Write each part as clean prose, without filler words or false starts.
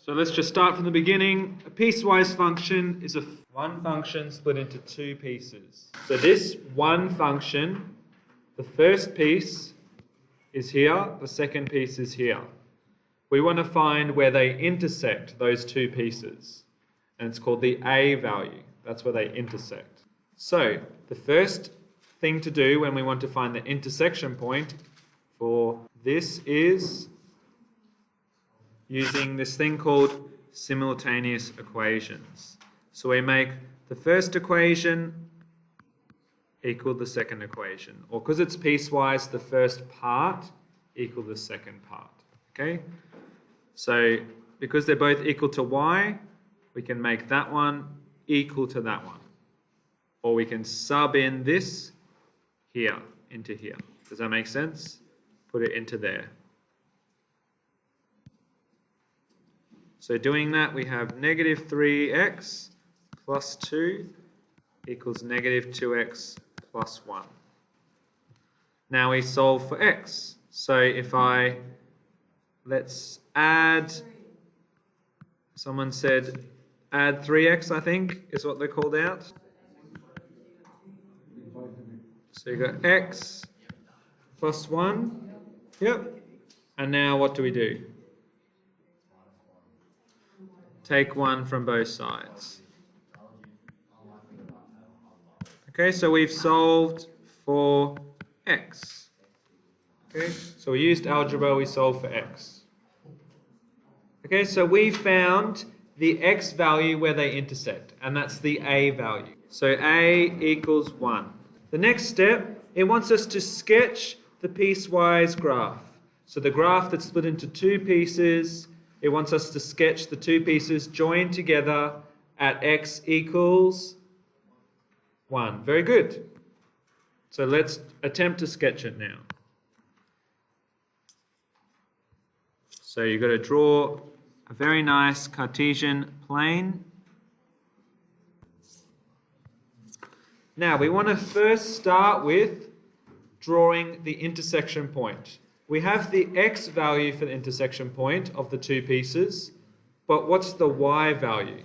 So let's just start from the beginning. A piecewise function is one function split into two pieces. So this one function, the first piece is here, the second piece is here. We want to find where they intersect, those two pieces. And it's called the A value. That's where they intersect. So the first thing to do when we want to find the intersection point for this is using this thing called simultaneous equations. So we make the first equation equal the second equation. Or because it's piecewise, the first part equal the second part. Okay? So because they're both equal to y, we can make that one equal to that one. Or we can sub in this here into here. Does that make sense? Put it into there. So doing that, we have negative 3x plus 2 equals negative 2x plus 1. Now we solve for x. So if let's add, someone said add 3x, I think, is what they called out. So you got x plus 1. Yep. And now what do we do? Take 1 from both sides. Okay, so we've solved for x. Okay, so we used algebra, we solved for x. Okay, so we found the x value where they intersect, and that's the a value. So a equals 1. The next step, it wants us to sketch the piecewise graph. So the graph that's split into two pieces, it wants us to sketch the two pieces joined together at x equals 1. Very good. So let's attempt to sketch it now. So you've got to draw a very nice Cartesian plane. Now we want to first start with drawing the intersection point. We have the x value for the intersection point of the two pieces, but what's the y value?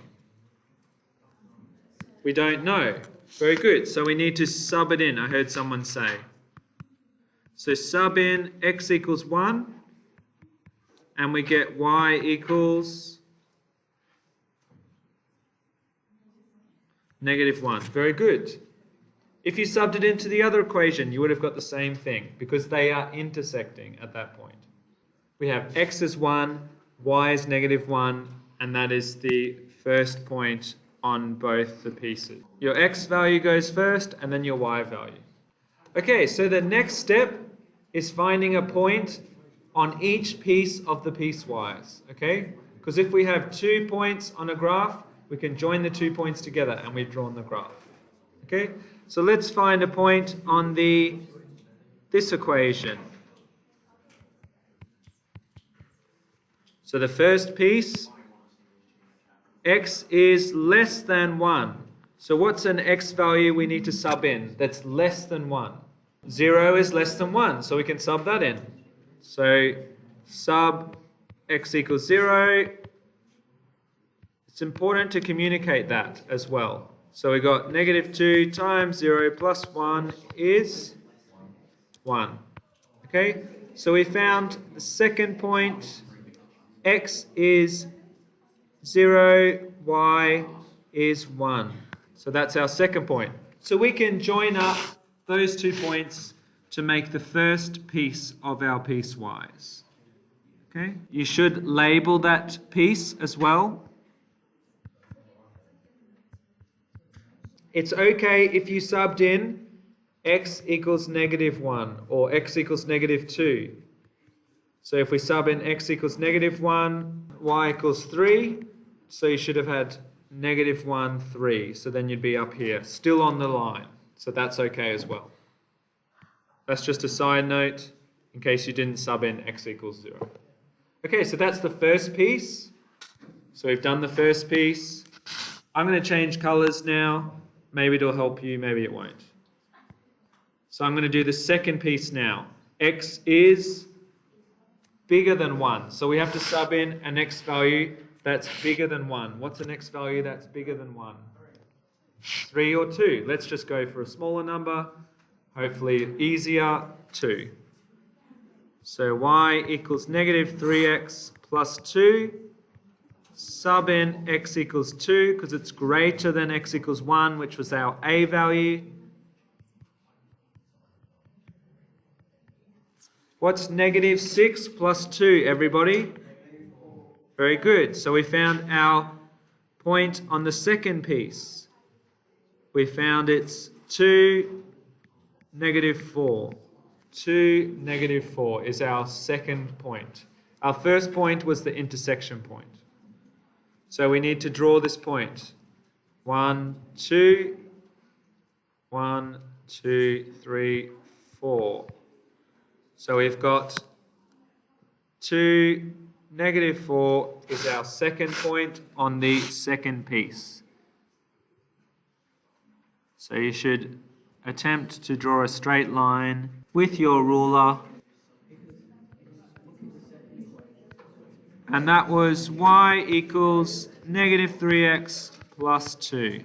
We don't know. Very good. So we need to sub it in, I heard someone say. So sub in x equals 1, and we get y equals negative 1. Very good. If you subbed it into the other equation, you would have got the same thing because they are intersecting at that point. We have x is 1, y is negative 1, and that is the first point on both the pieces. Your x value goes first and then your y value. Okay, so the next step is finding a point on each piece of the piecewise. Okay? Because if we have 2 points on a graph, we can join the 2 points together and we've drawn the graph. Okay? So let's find a point on this equation. So the first piece, x is less than 1. So what's an x value we need to sub in that's less than 1? 0 is less than 1, so we can sub that in. So sub x equals 0. It's important to communicate that as well. So we got negative 2 times 0 plus 1 is 1. Okay, so we found the second point. X is 0, y is 1. So that's our second point. So we can join up those 2 points to make the first piece of our piecewise. Okay, you should label that piece as well. It's okay if you subbed in x equals negative 1 or x equals negative 2. So if we sub in x equals negative 1, y equals 3, so you should have had negative 1, 3. So then you'd be up here, still on the line. So that's okay as well. That's just a side note in case you didn't sub in x equals 0. Okay, so that's the first piece. So we've done the first piece. I'm going to change colors now. Maybe it'll help you, maybe it won't. So I'm going to do the second piece now. X is bigger than 1. So we have to sub in an x value that's bigger than 1? What's an x value that's bigger than 1? 3 or 2? Let's just go for a smaller number. Hopefully easier, 2. So y equals negative 3x plus 2. Sub in x equals 2 because it's greater than x equals 1, which was our a value. What's negative 6 plus 2, everybody? Very good. So we found our point on the second piece. We found it's 2, negative 4. 2, negative 4 is our second point. Our first point was the intersection point. So we need to draw this point. 1, 2, 1, 2, 3, 4. So we've got 2, negative 4 is our second point on the second piece. So you should attempt to draw a straight line with your ruler. And that was y equals negative 3x plus 2.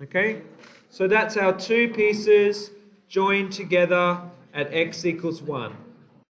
Okay? So that's our two pieces joined together at x equals 1.